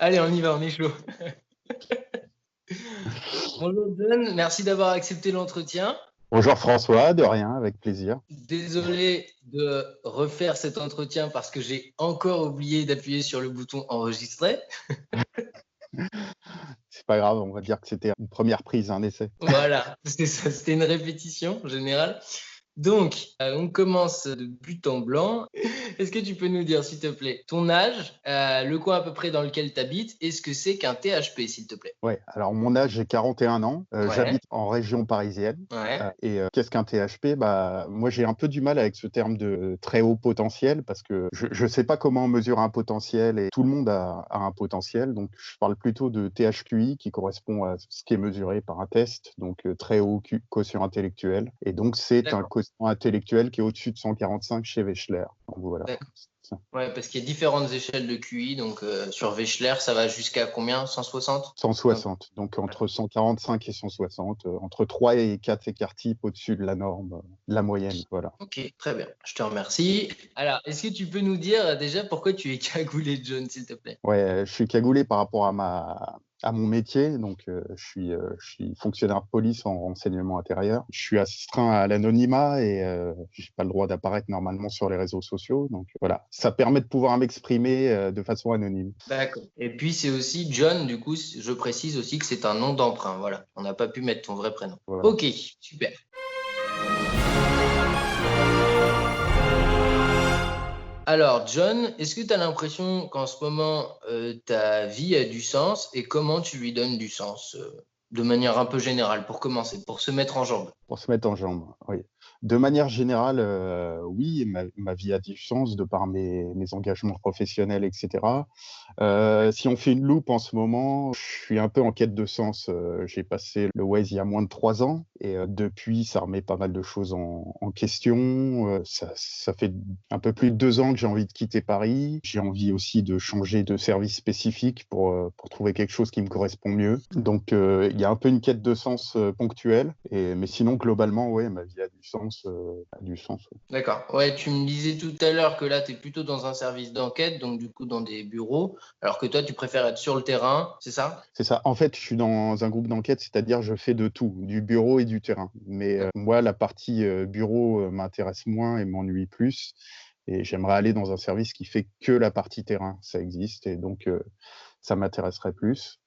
Allez, on y va, on est chaud. Bonjour John, merci d'avoir accepté l'entretien. Bonjour François, de rien, avec plaisir. Désolé de refaire cet entretien parce que j'ai encore oublié d'appuyer sur le bouton enregistrer. C'est pas grave, on va dire que c'était une première prise, un essai. Voilà, c'était une répétition générale. Donc, on commence de but en blanc. Est-ce que tu peux nous dire, s'il te plaît, ton âge, le coin à peu près dans lequel tu habites, et ce que c'est qu'un THP, s'il te plaît? Ouais, alors mon âge, j'ai 41 ans, Ouais, j'habite en région parisienne. ouais, Qu'est-ce qu'un THP? Moi, j'ai un peu du mal avec ce terme de très haut potentiel parce que je sais pas comment on mesure un potentiel et tout le monde a un potentiel. Donc, je parle plutôt de THQI qui correspond à ce qui est mesuré par un test, donc très haut quotient intellectuel. Et donc, c'est un d'accord, quotient intellectuel qui est au-dessus de 145 chez Wechsler. Donc, voilà. d'accord. Ouais, parce qu'il y a différentes échelles de QI. Donc, sur Wechsler, ça va jusqu'à combien? 160? 160, donc entre 145 et 160, entre 3 et 4 écarts types au-dessus de la norme, de la moyenne, voilà. Ok, très bien. Je te remercie. Alors, est-ce que tu peux nous dire déjà pourquoi tu es cagoulé, John, s'il te plaît? Ouais, je suis cagoulé par rapport à mon métier, donc je suis fonctionnaire de police en renseignement intérieur. Je suis astreint à l'anonymat et j'ai pas le droit d'apparaître normalement sur les réseaux sociaux, donc voilà. Ça permet de pouvoir m'exprimer de façon anonyme. D'accord. Et puis, c'est aussi John, du coup, je précise aussi que c'est un nom d'emprunt. Voilà. On n'a pas pu mettre ton vrai prénom. Voilà. Ok, super. Alors, John, est-ce que tu as l'impression qu'en ce moment, ta vie a du sens et comment tu lui donnes du sens de manière un peu générale pour commencer, pour se mettre en jambe? Pour se mettre en jambe, oui. De manière générale, oui, ma vie a du sens de par mes engagements professionnels, et cetera. Si on fait une loupe en ce moment, je suis un peu en quête de sens. J'ai passé le Waze il y a moins de 3 ans et depuis, ça remet pas mal de choses en question. Ça fait un peu plus de 2 ans que j'ai envie de quitter Paris. J'ai envie aussi de changer de service spécifique pour trouver quelque chose qui me correspond mieux. Donc, il y a un peu une quête de sens ponctuelle. Mais sinon, globalement, ouais, ma vie a du sens. Ouais. D'accord. Ouais, tu me disais tout à l'heure que là, tu es plutôt dans un service d'enquête, donc du coup dans des bureaux, alors que toi, tu préfères être sur le terrain, c'est ça? C'est ça. En fait, je suis dans un groupe d'enquête, c'est-à-dire je fais de tout, du bureau et du terrain. Mais moi, la partie bureau m'intéresse moins et m'ennuie plus. Et j'aimerais aller dans un service qui fait que la partie terrain. Ça existe et donc ça m'intéresserait plus.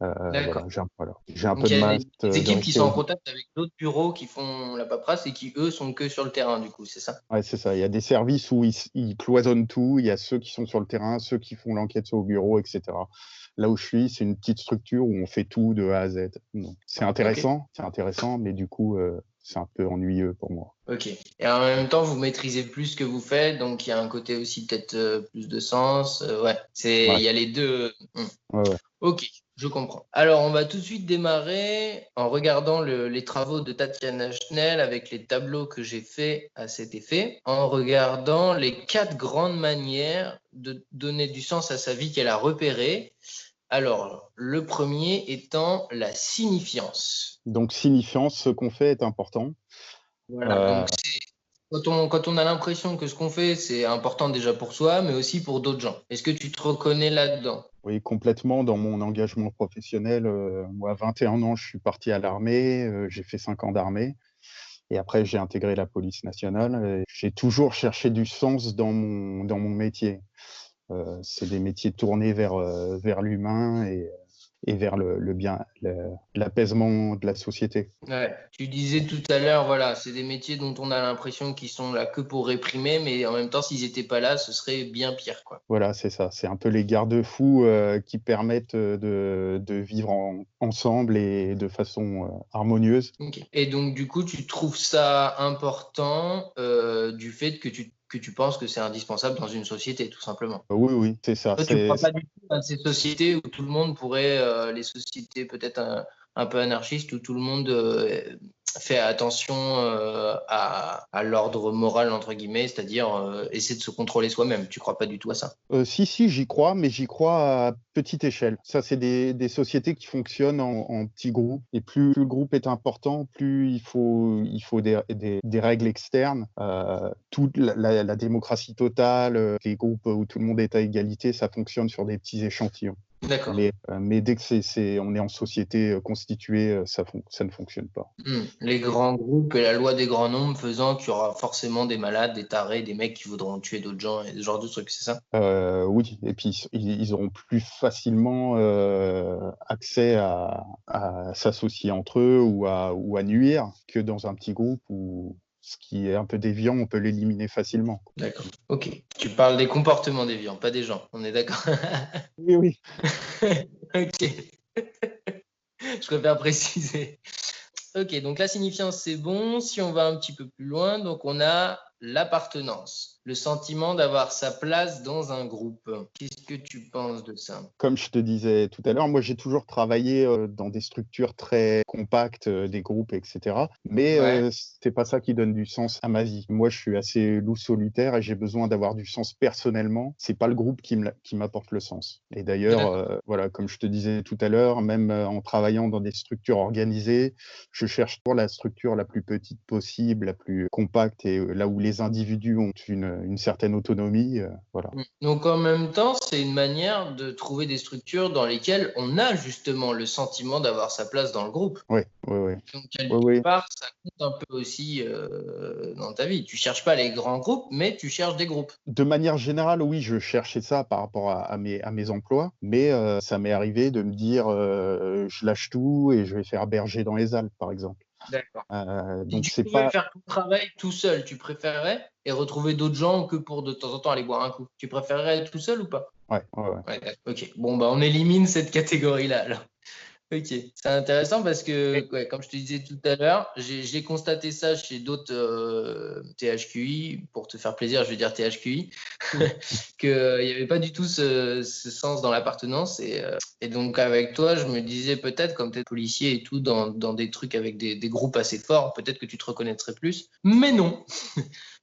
D'accord. Voilà. J'ai un peu Donc il de y a mal des de équipes qui rester sont en au. contact avec d'autres bureaux qui font la paperasse et qui, eux, sont que sur le terrain, du coup, c'est ça? Ouais, c'est ça. Il y a des services où ils cloisonnent tout. Il y a ceux qui sont sur le terrain, ceux qui font l'enquête au bureau, etc. Là où je suis, c'est une petite structure où on fait tout de A à Z. Donc, Ok. c'est intéressant, mais du coup, c'est un peu ennuyeux pour moi. Ok. Et en même temps, vous maîtrisez plus ce que vous faites, donc il y a un côté aussi peut-être plus de sens. Ouais, il Ouais, y a les deux. ouais, ouais. Ok, je comprends. Alors, on va tout de suite démarrer en regardant les travaux de Tatiana Schnell avec les tableaux que j'ai faits à cet effet, en regardant les 4 grandes manières de donner du sens à sa vie qu'elle a repérées. Alors, le premier étant la signifiance. Donc, signifiance, ce qu'on fait est important. Voilà, Euh, donc quand on a l'impression que ce qu'on fait, c'est important déjà pour soi, mais aussi pour d'autres gens. Est-ce que tu te reconnais là-dedans? oui, complètement dans mon engagement professionnel. Moi, à 21 ans, je suis parti à l'armée. J'ai fait 5 ans d'armée. Et après, j'ai intégré la police nationale. Et j'ai toujours cherché du sens dans mon métier. C'est des métiers tournés vers l'humain et vers le bien, l'apaisement de la société. Ouais. Tu disais tout à l'heure, voilà, c'est des métiers dont on a l'impression qu'ils sont là que pour réprimer, mais en même temps, s'ils n'étaient pas là, ce serait bien pire, quoi. Voilà, c'est ça. C'est un peu les garde-fous qui permettent de vivre ensemble et de façon harmonieuse. Ok. Et donc, du coup, tu trouves ça important du fait que tu penses que c'est indispensable dans une société, tout simplement. Oui, oui, c'est ça. Toi, tu ne crois pas du tout à ces sociétés où tout le monde pourrait, les sociétés peut-être un peu anarchistes, où tout le monde fait attention à l'ordre moral, entre guillemets, c'est-à-dire essayer de se contrôler soi-même. Tu ne crois pas du tout à ça? Si, j'y crois, mais j'y crois à petite échelle. Ça, c'est des sociétés qui fonctionnent en petits groupes. Et plus le groupe est important, plus il faut des règles externes. Toute la démocratie totale, les groupes où tout le monde est à égalité, ça fonctionne sur des petits échantillons. D'accord. Mais dès que on est en société constituée, ça ne fonctionne pas. Les grands groupes et la loi des grands nombres faisant qu'il y aura forcément des malades, des tarés, des mecs qui voudront tuer d'autres gens et ce genre de trucs, c'est ça? Oui, et puis ils auront plus facilement accès à s'associer entre eux ou à nuire que dans un petit groupe où ce qui est un peu déviant, on peut l'éliminer facilement. D'accord. Ok. Tu parles des comportements déviants, pas des gens. On est d'accord? Oui, oui. Ok. Je préfère préciser. Ok, donc la signifiance, c'est bon. Si on va un petit peu plus loin, donc on a l'appartenance, le sentiment d'avoir sa place dans un groupe. Qu'est-ce que tu penses de ça? Comme je te disais tout à l'heure, moi j'ai toujours travaillé dans des structures très compactes, des groupes, etc. Mais Ouais, c'est pas ça qui donne du sens à ma vie. Moi, je suis assez loup solitaire et j'ai besoin d'avoir du sens personnellement. C'est pas le groupe qui m'apporte le sens. Et d'ailleurs, d'accord. voilà, comme je te disais tout à l'heure, même en travaillant dans des structures organisées, je cherche toujours la structure la plus petite possible, la plus compacte et là où les individus ont une certaine autonomie. Voilà. Donc en même temps, c'est une manière de trouver des structures dans lesquelles on a justement le sentiment d'avoir sa place dans le groupe. Oui, oui, oui. Donc Oui, quelque oui. part, ça compte un peu aussi dans ta vie. Tu cherches pas les grands groupes, mais tu cherches des groupes. De manière générale, oui, je cherchais ça par rapport à mes emplois, mais ça m'est arrivé de me dire, je lâche tout et je vais faire berger dans les Alpes, par exemple. D'accord. Si Donc tu c'est pouvais pas faire tout le travail tout seul, tu préférerais et retrouver d'autres gens que pour de temps en temps aller boire un coup. Tu préférerais être tout seul ou pas? ouais, ouais, ouais. Ouais, d'accord. Ok. Bon, bah on élimine cette catégorie-là alors. Ok, c'est intéressant parce que, ouais, comme je te disais tout à l'heure, j'ai constaté ça chez d'autres THQI. Pour te faire plaisir, je vais dire THQI, qu'il n'y avait pas du tout ce sens dans l'appartenance. Et donc, avec toi, je me disais peut-être, comme tu es policier et tout, dans des trucs avec des groupes assez forts, peut-être que tu te reconnaîtrais plus. Mais non!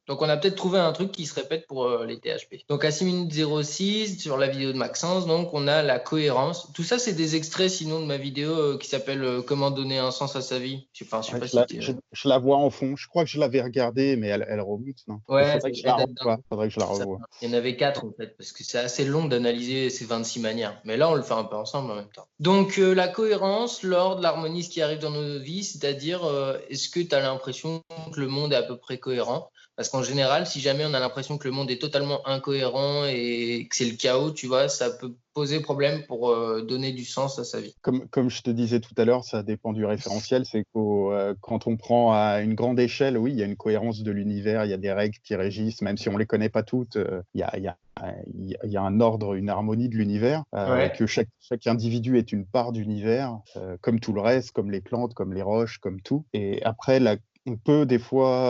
Donc, on a peut-être trouvé un truc qui se répète pour les THP. Donc, à 6 minutes 06, sur la vidéo de Maxence, donc, on a la cohérence. Tout ça, c'est des extraits, sinon, de ma vidéo qui s'appelle Comment donner un sens à sa vie. Enfin, je sais Ouais, pas si tu je la vois en fond. Je crois que je l'avais regardée, mais elle remonte, non? Il Ouais, faudrait que je la elle date d'un revoie. Faudrait que je la ça- revoie. Il y en avait 4 en fait, parce que c'est assez long d'analyser ces 26 manières. Mais là, on le fait un peu ensemble en même temps. Donc, la cohérence, l'ordre, l'harmonie, ce qui arrive dans nos vies, c'est-à-dire, est-ce que tu as l'impression que le monde est à peu près cohérent? Parce qu'en général, si jamais on a l'impression que le monde est totalement incohérent et que c'est le chaos, tu vois, ça peut poser problème pour donner du sens à sa vie. Comme je te disais tout à l'heure, ça dépend du référentiel. C'est que quand on prend à une grande échelle, oui, il y a une cohérence de l'univers, il y a des règles qui régissent, même si on ne les connaît pas toutes, il y a un ordre, une harmonie de l'univers, Ouais. que chaque individu est une part d'univers, comme tout le reste, comme les plantes, comme les roches, comme tout. Et après, on peut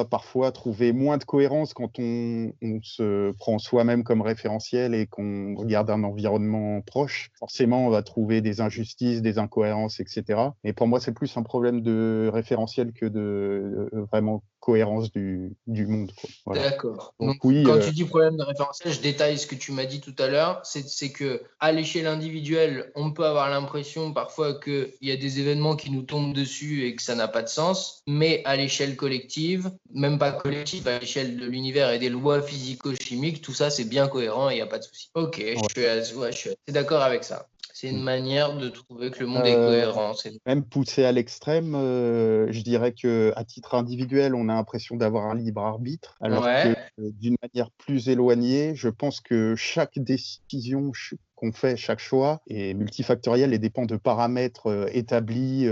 parfois trouver moins de cohérence quand on se prend soi-même comme référentiel et qu'on regarde un environnement proche. Forcément, on va trouver des injustices, des incohérences, etc. Mais pour moi, c'est plus un problème de référentiel que de vraiment cohérence du monde, quoi. Voilà. D'accord. Donc Donc, oui, quand tu dis problème de référentiel, je détaille ce que tu m'as dit tout à l'heure. C'est que à l'échelle individuelle, on peut avoir l'impression parfois qu'il y a des événements qui nous tombent dessus et que ça n'a pas de sens. Mais à l'échelle collective, même pas collective, à l'échelle de l'univers et des lois physico-chimiques, tout ça, c'est bien cohérent et il n'y a pas de souci. Ok, ouais. je suis assez d'accord avec ça. C'est une Mm. manière de trouver que le monde est Euh, cohérent. Même poussé à l'extrême, je dirais que à titre individuel, on a l'impression d'avoir un libre arbitre, alors que Ouais, d'une manière plus éloignée, je pense que chaque décision qu'on fait, chaque choix est multifactoriel et dépend de paramètres établis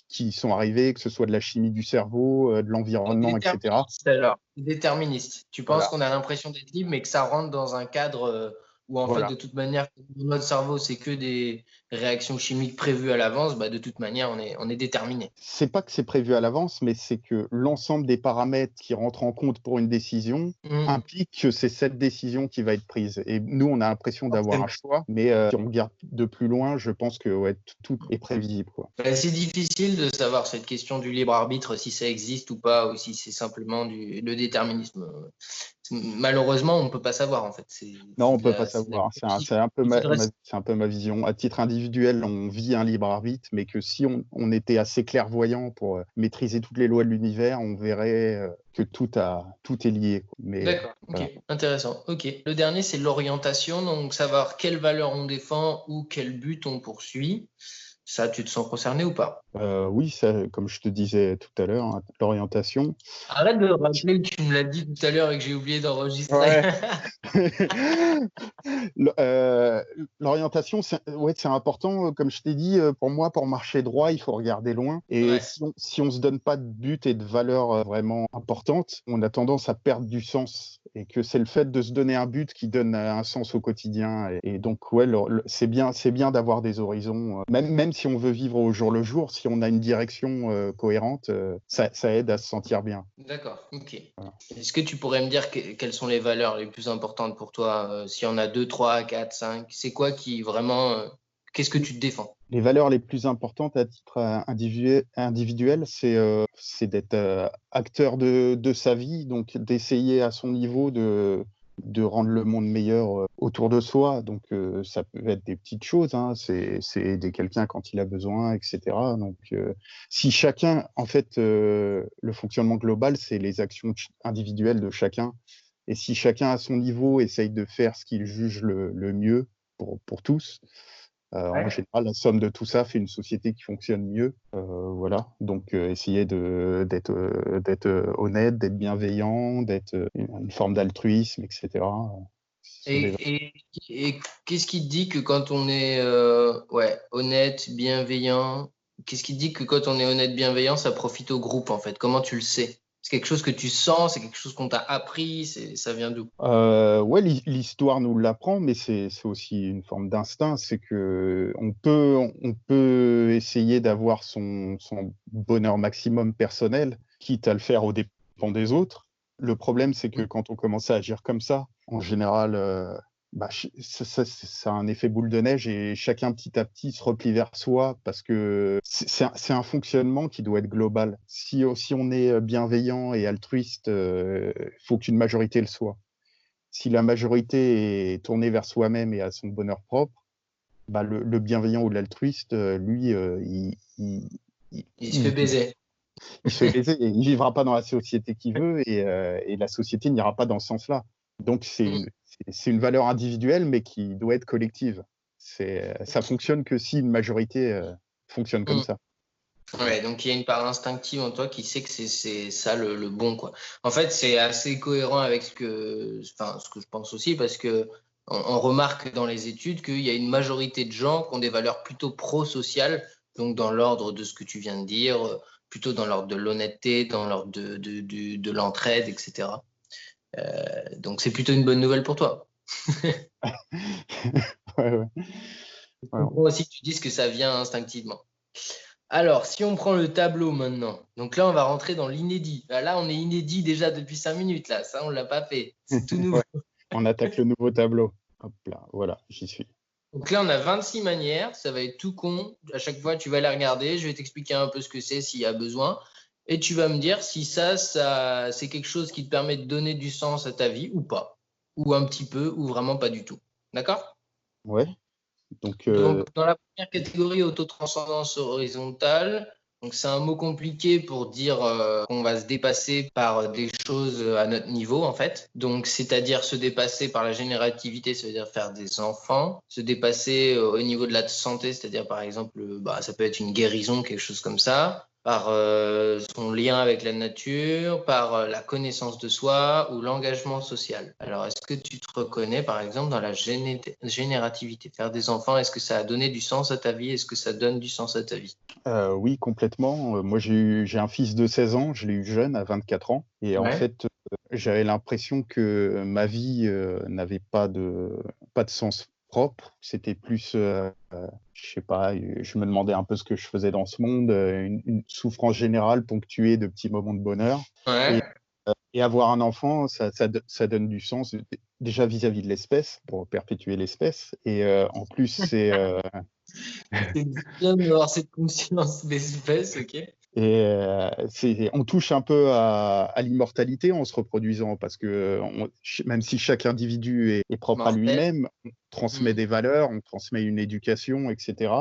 qui sont arrivés, que ce soit de la chimie du cerveau, de l'environnement, etc. déterministe alors. Déterministe. Tu penses Voilà, qu'on a l'impression d'être libre, mais que ça rentre dans un cadre où en fait, voilà. de toute manière, notre cerveau, c'est que des réactions chimiques prévues à l'avance, bah, de toute manière, on est déterminé. C'est pas que c'est prévu à l'avance, mais c'est que l'ensemble des paramètres qui rentrent en compte pour une décision Mmh. implique que c'est cette décision qui va être prise. Et nous, on a l'impression d'avoir un Forcément. choix, mais si on regarde de plus loin, je pense que ouais, tout est prévisible, quoi. C'est difficile de savoir cette question du libre arbitre, si ça existe ou pas, ou si c'est simplement le déterminisme. Malheureusement, on ne peut pas savoir en fait. Non, on peut pas C'est de la savoir. biologie. Un Il faudrait... c'est un peu ma vision. À titre individuel, on vit un libre arbitre, mais que si on était assez clairvoyant pour maîtriser toutes les lois de l'univers, on verrait que tout est lié, quoi. Mais D'accord, ok, voilà. intéressant. Ok. Le dernier, c'est l'orientation, donc savoir quelle valeur on défend ou quel but on poursuit. Ça, tu te sens concerné ou pas? Oui, ça, comme je te disais tout à l'heure, hein, l'orientation. Arrête de rappeler que tu me l'as dit tout à l'heure et que j'ai oublié d'enregistrer. Ouais. Euh, L'orientation, ouais, c'est important. Comme je t'ai dit, pour moi, pour marcher droit, il faut regarder loin. Et Ouais. si on se donne pas de but et de valeur vraiment importante, on a tendance à perdre du sens. Et que c'est le fait de se donner un but qui donne un sens au quotidien. Et donc, ouais, c'est bien d'avoir des horizons. Même si on veut vivre au jour le jour, si on a une direction cohérente, ça aide à se sentir bien. D'accord, ok. Voilà. Est-ce que tu pourrais me dire quelles sont les valeurs les plus importantes pour toi? S'il y en a 2, 3, 4, 5, c'est quoi qui vraiment... qu'est-ce que tu te défends? Les valeurs les plus importantes à titre individuel, c'est d'être acteur de sa vie, donc d'essayer à son niveau de rendre le monde meilleur autour de soi. Donc ça peut être des petites choses, hein, c'est aider quelqu'un quand il a besoin, etc. Donc si chacun, en fait, le fonctionnement global, c'est les actions individuelles de chacun. Et si chacun à son niveau essaye de faire ce qu'il juge le mieux pour tous, en Ouais. général, la somme de tout ça fait une société qui fonctionne mieux. Voilà. Donc, essayer d'être honnête, d'être bienveillant, d'être une forme d'altruisme, etc. Ce sont des... Et qu'est-ce qui te dit que quand on est ouais, honnête, bienveillant, qu'est-ce qui te dit que quand on est honnête, bienveillant, ça profite au groupe en fait? Comment tu le sais? C'est quelque chose que tu sens, c'est quelque chose qu'on t'a appris, ça vient d'où? Ouais, l'histoire nous l'apprend, mais c'est aussi une forme d'instinct. C'est que on peut essayer d'avoir son bonheur maximum personnel, quitte à le faire aux dépens des autres. Le problème, c'est que quand on commence à agir comme ça, en général, bah, ça a un effet boule de neige et chacun petit à petit se replie vers soi parce que c'est un fonctionnement qui doit être global. Si on est bienveillant et altruiste, il faut qu'une majorité le soit. Si la majorité est tournée vers soi-même et à son bonheur propre, bah le bienveillant ou l'altruiste, lui, Il se fait baiser. il se fait baiser et il vivra pas dans la société qu'il veut et la société n'ira pas dans ce sens-là. Donc c'est une valeur individuelle mais qui doit être collective. Ça fonctionne que si une majorité fonctionne comme ça. Ouais, donc il y a une part instinctive en toi qui sait que c'est ça le bon, quoi. En fait, c'est assez cohérent avec enfin, ce que je pense aussi, parce que on remarque dans les études qu'il y a une majorité de gens qui ont des valeurs plutôt pro-sociales, donc dans l'ordre de ce que tu viens de dire, plutôt dans l'ordre de l'honnêteté, dans l'ordre de l'entraide, etc. Donc c'est plutôt une bonne nouvelle pour toi. Ouais, ouais. Je Ouais. comprends aussi que tu dises que ça vient instinctivement. Alors, si on prend le tableau maintenant, donc là, on va rentrer dans l'inédit. Là, on est inédit déjà depuis 5 minutes, là. Ça, on ne l'a pas fait. C'est tout nouveau. Ouais. On attaque le nouveau tableau. Hop là, voilà, j'y suis. Donc là, on a 26 manières. Ça va être tout con. À chaque fois, tu vas les regarder. Je vais t'expliquer un peu ce que c'est s'il y a besoin. Et tu vas me dire si ça, c'est quelque chose qui te permet de donner du sens à ta vie ou pas. Ou un petit peu, ou vraiment pas du tout. D'accord? Ouais. Donc, Donc, dans la première catégorie, autotranscendance horizontale, donc c'est un mot compliqué pour dire qu'on va se dépasser par des choses à notre niveau, en fait. Donc, c'est-à-dire se dépasser par la générativité, c'est-à-dire faire des enfants, se dépasser au niveau de la santé, c'est-à-dire par exemple, bah, ça peut être une guérison, quelque chose comme ça, par son lien avec la nature, par la connaissance de soi ou l'engagement social. Alors, est-ce que tu te reconnais, par exemple, dans la générativité? Faire des enfants, est-ce que ça a donné du sens à ta vie? Est-ce que ça donne du sens à ta vie? oui, complètement. Moi, j'ai un fils de 16 ans, je l'ai eu jeune, à 24 ans. Et en Ouais. fait, j'avais l'impression que ma vie n'avait pas de sens propre. C'était plus, je sais pas, je me demandais un peu ce que je faisais dans ce monde, une souffrance générale ponctuée de petits moments de bonheur. Et, Ouais. et avoir un enfant, ça donne du sens, déjà vis-à-vis de l'espèce, pour perpétuer l'espèce. Et en plus, C'est bien d'avoir cette conscience d'espèce, ok? Et on touche un peu à l'immortalité en se reproduisant, parce que même si chaque individu est propre à Mortel. lui-même, on transmet des valeurs, on transmet une éducation, etc.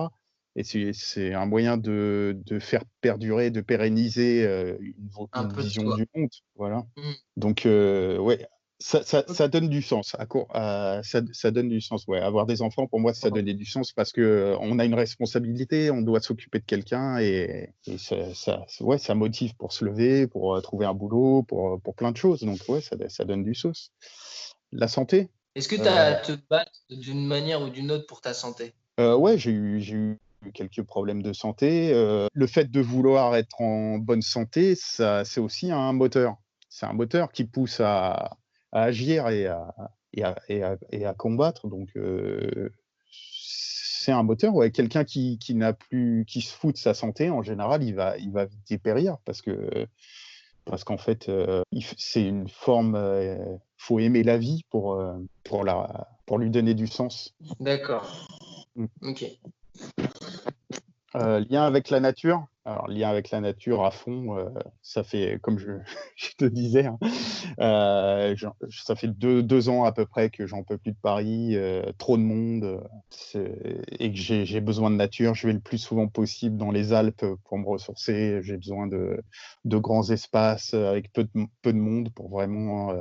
Et c'est un moyen de faire perdurer, de pérenniser Un une peu de vision toi. du monde. Voilà. Hmm. Donc, ouais, Ok. ça donne du sens. Ça donne du sens. Ouais. Avoir des enfants, pour moi, ça donnait du sens parce que on a une responsabilité, on doit s'occuper de quelqu'un et ouais, ça motive pour se lever, pour trouver un boulot, pour plein de choses. Donc, ouais, ça donne du sens. La santé, Est-ce que tu as euh, à te battre d'une manière ou d'une autre pour ta santé? ouais, j'ai eu quelques problèmes de santé. Le fait de vouloir être en bonne santé, c'est aussi un moteur. C'est un moteur qui pousse à agir et à combattre. Donc, c'est un moteur. Ouais. Quelqu'un qui se fout de sa santé, en général, il va vite dépérir parce qu'en fait, c'est une forme. Faut aimer la vie pour lui donner du sens. D'accord. Mm. Ok. Lien avec la nature. Alors, lien avec la nature à fond, ça fait, comme je te disais, hein, ça fait 2 ans à peu près que j'en peux plus de Paris, trop de monde, et que j'ai besoin de nature. Je vais le plus souvent possible dans les Alpes pour me ressourcer. J'ai besoin de grands espaces avec peu de monde pour vraiment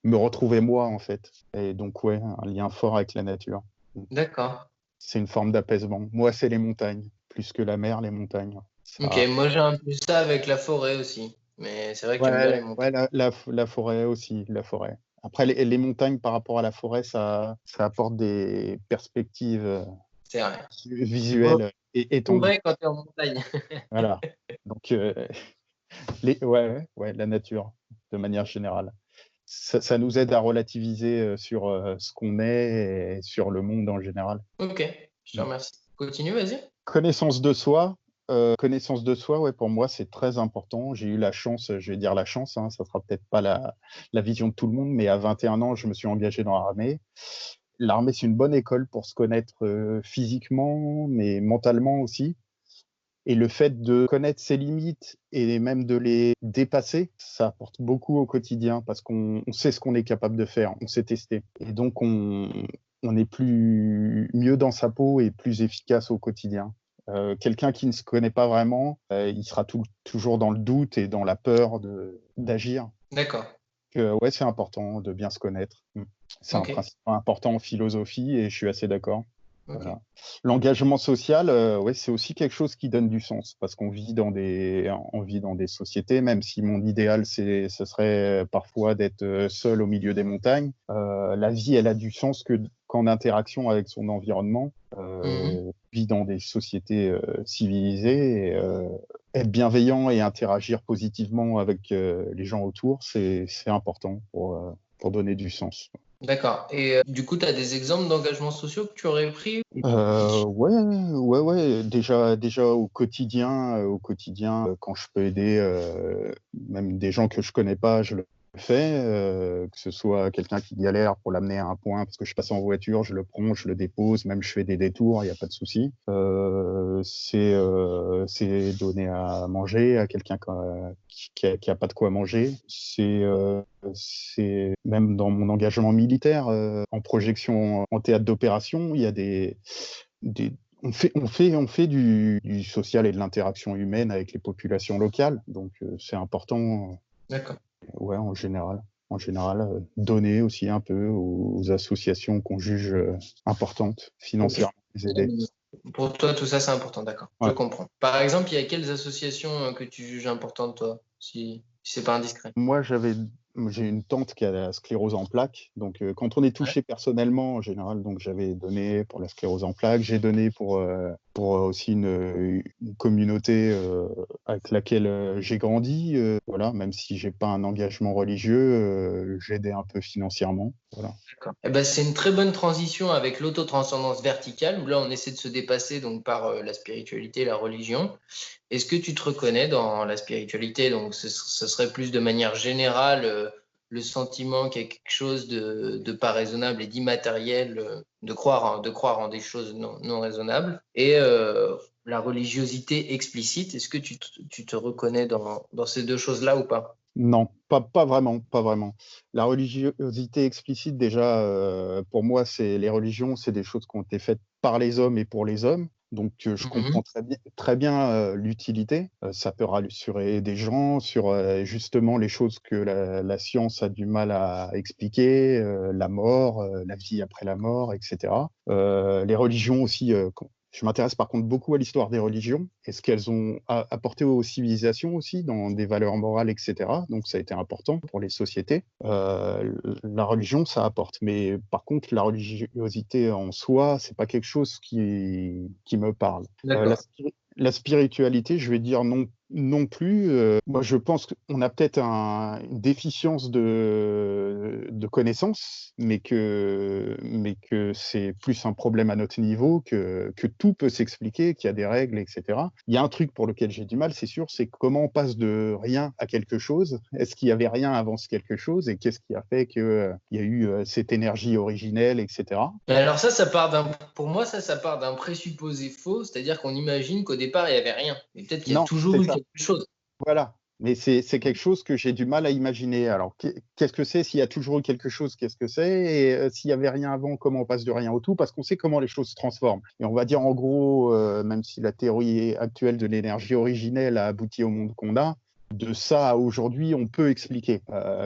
me retrouver moi, en fait. Et donc, ouais, un lien fort avec la nature. D'accord. C'est une forme d'apaisement. Moi, c'est les montagnes. Plus que la mer, les montagnes. Ok. Ça... Moi, j'ai un peu ça avec la forêt aussi. Mais c'est vrai que j'aime bien les Ouais, ouais, montagnes. la forêt aussi, la forêt. Après, les montagnes par rapport à la forêt, ça apporte des perspectives C'est vrai. Faut visuelles et étendues. forêt quand tu es en montagne. Voilà. Donc, ouais, la nature, de manière générale. Ça nous aide à relativiser sur ce qu'on est et sur le monde en général. Ok. Je te remercie. Continue, vas-y. Connaissance de soi. Connaissance de soi, ouais, pour moi, c'est très important. J'ai eu la chance, je vais dire la chance, hein, ça sera peut-être pas la vision de tout le monde, mais à 21 ans, je me suis engagé dans l'armée. L'armée, c'est une bonne école pour se connaître physiquement, mais mentalement aussi. Et le fait de connaître ses limites et même de les dépasser, ça apporte beaucoup au quotidien parce qu'on sait ce qu'on est capable de faire, on sait tester. Et donc, on est mieux dans sa peau et plus efficace au quotidien. Quelqu'un qui ne se connaît pas vraiment, il sera toujours dans le doute et dans la peur d'agir. D'accord. Ouais, c'est important de bien se connaître. C'est un Ok. principe important en philosophie et je suis assez d'accord. Ok. Voilà. L'engagement social, ouais, c'est aussi quelque chose qui donne du sens parce on vit dans des sociétés, même si mon idéal, ce serait parfois d'être seul au milieu des montagnes. La vie, elle a du sens qu'en interaction avec son environnement. Mhm. On vit dans des sociétés civilisées. Être bienveillant et interagir positivement avec les gens autour, c'est important pour donner du sens. D'accord. Et du coup, tu as des exemples d'engagements sociaux que tu aurais pris? Ouais. Déjà au quotidien, quand je peux aider même des gens que je connais pas, je le fais. Que ce soit quelqu'un qui galère pour l'amener à un point parce que je passe en voiture, je le prends, je le dépose, même je fais des détours, il n'y a pas de souci. C'est donner à manger à quelqu'un qui a pas de quoi manger. C'est même dans mon engagement militaire, en projection en théâtre d'opération, il y a des on fait du social et de l'interaction humaine avec les populations locales, donc c'est important, D'accord. ouais, en général, donner aussi un peu aux associations qu'on juge importantes Ok. financièrement, les aider. Pour toi, tout ça, c'est important, d'accord. Je Ouais. comprends. Par exemple, il y a quelles associations que tu juges importantes, toi, si c'est pas indiscret? Moi, j'ai une tante qui a la sclérose en plaques. Donc, quand on est Ouais. touché personnellement, en général, donc j'avais donné pour la sclérose en plaques. J'ai donné pour aussi une communauté avec laquelle j'ai grandi. Voilà, même si j'ai pas un engagement religieux, j'aidais un peu financièrement. Voilà. D'accord. Eh ben, c'est une très bonne transition avec l'autotranscendance verticale, où là, on essaie de se dépasser donc, par la spiritualité et la religion. Est-ce que tu te reconnais dans la spiritualité? Donc, ce serait plus de manière générale le sentiment qu'il y a quelque chose de pas raisonnable et d'immatériel, de croire en des choses non raisonnables. Et la religiosité explicite. Est-ce que tu te reconnais dans ces deux choses-là ou pas? Non, pas vraiment, pas vraiment. La religiosité explicite, déjà, pour moi, les religions, c'est des choses qui ont été faites par les hommes et pour les hommes. Donc, je Mhm. comprends très bien l'utilité. Ça peut rassurer des gens sur justement les choses que la science a du mal à expliquer, la mort, la vie après la mort, etc. Les religions aussi, je m'intéresse par contre beaucoup à l'histoire des religions et ce qu'elles ont apporté aux civilisations aussi, dans des valeurs morales, etc. Donc ça a été important pour les sociétés. La religion, ça apporte. Mais par contre, la religiosité en soi, c'est pas quelque chose qui me parle. D'accord. La spiritualité, je vais dire non plus. Moi, je pense qu'on a peut-être une déficience de connaissances, mais que c'est plus un problème à notre niveau, que tout peut s'expliquer, qu'il y a des règles, etc. Il y a un truc pour lequel j'ai du mal, c'est sûr, c'est comment on passe de rien à quelque chose. Est-ce qu'il y avait rien avant ce quelque chose, et qu'est-ce qui a fait qu'il y a eu cette énergie originelle, etc. Mais alors pour moi, ça part d'un présupposé faux, c'est-à-dire qu'on imagine qu'au départ, il n'y avait rien. Mais peut-être qu'il y a Non, toujours c'est eu ça. quelque chose. Voilà. Mais c'est quelque chose que j'ai du mal à imaginer. Alors, qu'est-ce que c'est? S'il y a toujours eu quelque chose, qu'est-ce que c'est? Et s'il y avait rien avant, comment on passe de rien au tout? Parce qu'on sait comment les choses se transforment. Et on va dire en gros, même si la théorie actuelle de l'énergie originelle a abouti au monde qu'on a, de ça à aujourd'hui, on peut expliquer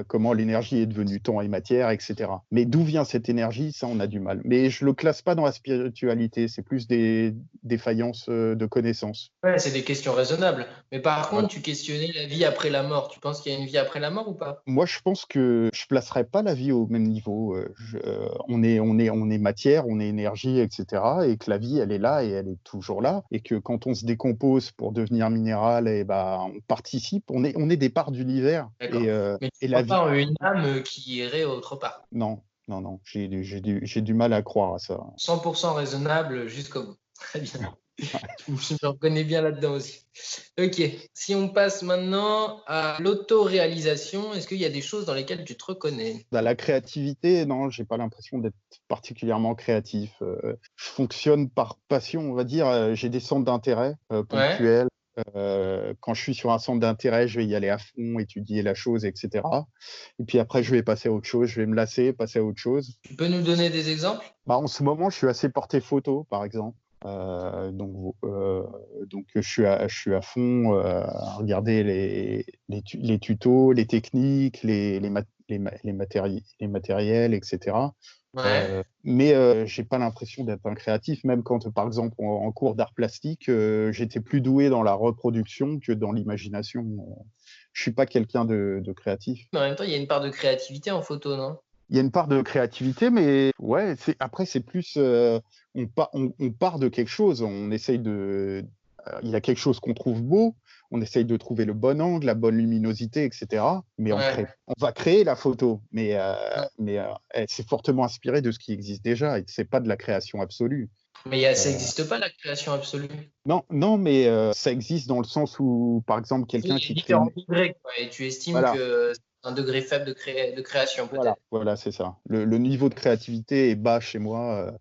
comment l'énergie est devenue temps et matière, etc. Mais d'où vient cette énergie? Ça, on a du mal. Mais je le classe pas dans la spiritualité. C'est plus des défaillances de connaissances. Ouais, c'est des questions raisonnables. Mais par contre, Voilà. tu questionnais la vie après la mort. Tu penses qu'il y a une vie après la mort ou pas? Moi, je pense que je placerais pas la vie au même niveau. On est matière, on est énergie, etc. Et que la vie, elle est là et elle est toujours là. Et que quand on se décompose pour devenir minéral, et ben, on participe. On est des parts d'univers. D'accord. Mais tu Et ne la crois vie, pas en une âme qui irait autre part. non, non, non. J'ai du mal à croire à ça. 100% raisonnable jusqu'au bout. Très bien. Je me reconnais bien là-dedans aussi. Ok. Si on passe maintenant à l'autoréalisation, est-ce qu'il y a des choses dans lesquelles tu te reconnais? Dans la créativité, non, j'ai pas l'impression d'être particulièrement créatif. Je fonctionne par passion, on va dire. J'ai des centres d'intérêt Ouais. ponctuels. Quand je suis sur un centre d'intérêt, je vais y aller à fond, étudier la chose, etc. Et puis après, je vais passer à autre chose, je vais me lasser, passer à autre chose. Tu peux nous donner des exemples? Bah, en ce moment, je suis assez porté photo, par exemple. Donc je suis à fond à regarder les tutos, les techniques, les matériels, etc. Ouais. Mais j'ai pas l'impression d'être un créatif, même quand, par exemple, en cours d'art plastique, j'étais plus doué dans la reproduction que dans l'imagination. Je suis pas quelqu'un de créatif. Mais en même temps, il y a une part de créativité en photo, non? Il y a une part de créativité, mais ouais, après, c'est plus. On part de quelque chose. Il y a quelque chose qu'on trouve beau. On essaye de trouver le bon angle, la bonne luminosité, etc. Mais Ouais. on va créer la photo. Mais, Ouais. c'est fortement inspiré de ce qui existe déjà. Et c'est pas de la création absolue. Mais ça Euh, n'existe pas, la création absolue. non, non, mais ça existe dans le sens où, par exemple, Oui, quelqu'un il y a qui crée différents une. degrés, quoi, et tu estimes Voilà. que c'est un degré faible de création, Voilà, peut-être. voilà, c'est ça. Le niveau de créativité est bas chez moi.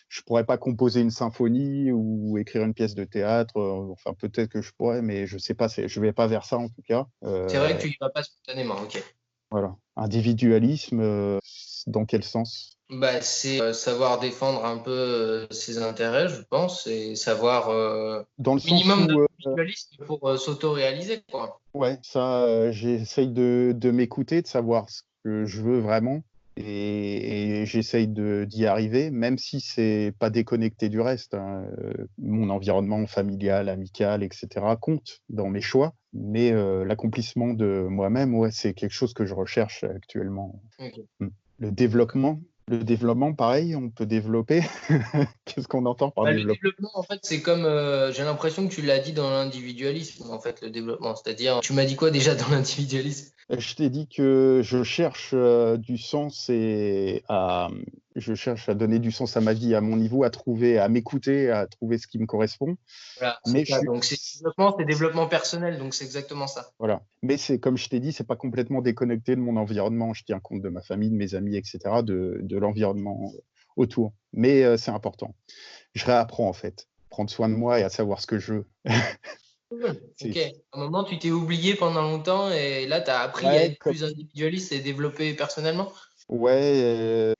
Je pourrais pas composer une symphonie ou écrire une pièce de théâtre. Enfin, peut-être que je pourrais, mais je sais pas. Je vais pas vers ça en tout cas. C'est vrai que tu y vas pas spontanément, ok. Voilà. Individualisme, dans quel sens? Bah, c'est savoir défendre un peu ses intérêts, je pense, et savoir Dans le sens minimum où, d'individualisme pour s'auto-réaliser, quoi. ouais, ça, j'essaye de m'écouter, de savoir ce que je veux vraiment, et j'essaye d'y arriver, même si c'est pas déconnecté du reste, hein. Mon environnement familial, amical, etc. compte dans mes choix, mais l'accomplissement de moi-même, ouais, c'est quelque chose que je recherche actuellement. Ok. Mm. Le développement, le développement, pareil, on peut développer. Qu'est-ce qu'on entend par Bah, le développement? développement, en fait, c'est comme, j'ai l'impression que tu l'as dit dans l'individualisme, en fait, le développement. C'est-à-dire, tu m'as dit quoi déjà dans l'individualisme? Je t'ai dit que je cherche du sens je cherche à donner du sens à ma vie, à mon niveau, à m'écouter, à trouver ce qui me correspond. Voilà, c'est Mais ça. Donc, c'est développement personnel, donc c'est exactement ça. voilà. Mais c'est comme je t'ai dit, c'est pas complètement déconnecté de mon environnement. Je tiens compte de ma famille, de mes amis, etc., de l'environnement autour. Mais c'est important. Je réapprends en fait. prendre soin de moi et à savoir ce que je veux. Cool. C'est Ok. À un moment, tu t'es oublié pendant longtemps et là, tu as appris à ouais, être plus individualiste et développer personnellement. ouais,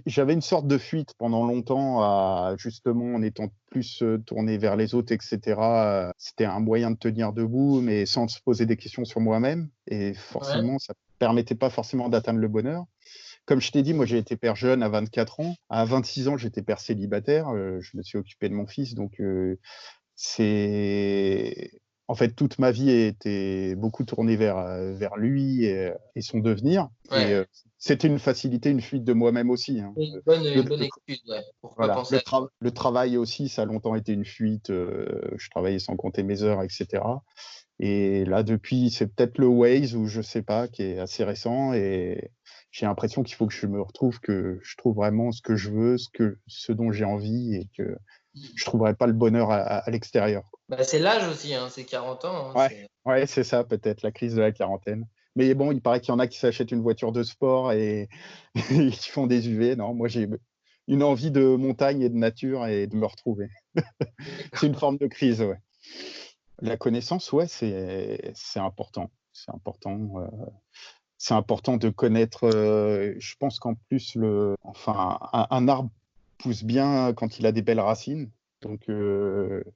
j'avais une sorte de fuite pendant longtemps à justement en étant plus tourné vers les autres, etc. C'était un moyen de tenir debout, mais sans se poser des questions sur moi-même. Et Ouais. forcément, ça permettait pas forcément d'atteindre le bonheur. Comme je t'ai dit, moi j'ai été père jeune à 24 ans. À 26 ans, j'étais père célibataire. Je me suis occupé de mon fils, donc c'est en fait toute ma vie a été beaucoup tournée vers lui et son devenir. Et Ouais. c'était une facilité, une fuite de moi-même aussi, hein. Une Le, bonne le- excuse, ouais, pour pas voilà, penser à toi. le travail aussi, ça a longtemps été une fuite. Je travaillais sans compter mes heures, etc. Et là, depuis, c'est peut-être le Waze ou je sais pas, qui est assez récent. Et j'ai l'impression qu'il faut que je me retrouve, que je trouve vraiment ce que je veux, ce dont j'ai envie, et que je trouverai pas le bonheur à l'extérieur. Bah, c'est l'âge aussi, hein, c'est 40 ans. Hein, Ouais, ouais, c'est ça, peut-être, la crise de la quarantaine. Mais bon, il paraît qu'il y en a qui s'achètent une voiture de sport et, et qui font des UV. Non, moi, j'ai une envie de montagne et de nature et de me retrouver. C'est une forme de crise, ouais. La connaissance, ouais, c'est important. C'est important. C'est important de connaître. Je pense qu'en plus, enfin, un arbre pousse bien quand il a des belles racines. Donc,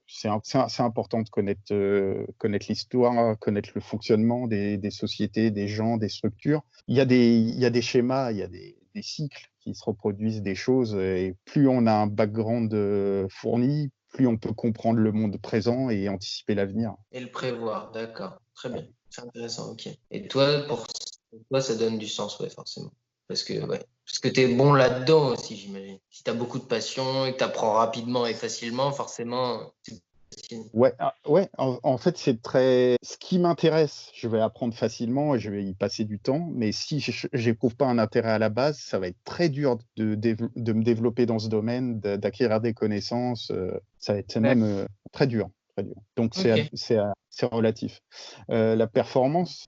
c'est important de connaître l'histoire, connaître le fonctionnement des sociétés, des gens, des structures. Il y a des schémas, il y a des cycles qui se reproduisent des choses. Et plus on a un background fourni, plus on peut comprendre le monde présent et anticiper l'avenir. Et le prévoir, d'accord. Très bien. C'est intéressant, ok. Et toi, pour toi, ça donne du sens, ouais, forcément. Ouais. Parce que tu es bon là-dedans aussi, j'imagine. Si tu as beaucoup de passion et que tu apprends rapidement et facilement, forcément, c'est facile. Ouais, ouais, en fait, c'est très. Ce qui m'intéresse, je vais apprendre facilement et je vais y passer du temps. Mais si je n'éprouve pas un intérêt à la base, ça va être très dur de me développer dans ce domaine, d'acquérir des connaissances. Ça va être Ouais. même très dur, très dur. Donc, Ok. c'est relatif. La performance,